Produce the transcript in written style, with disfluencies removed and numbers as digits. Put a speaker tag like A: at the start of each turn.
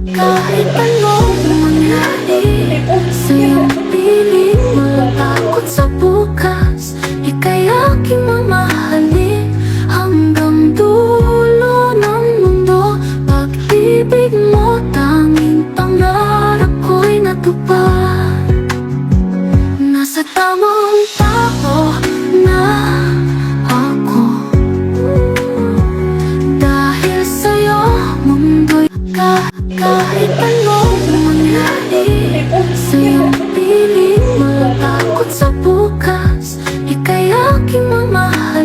A: Kahit anong mangyari sa'yong piling matakot sa bukas, ika'y aking mamahalin hanggang dulo ng mundo. Pag-ibig mo tanging pangarap ko'y natupad. Nasa tamang tao na ako, dahil sa'yo mundo'y kahit anong mangyari sa'yong piling matakot sa bukas, ika'y aking mamahalin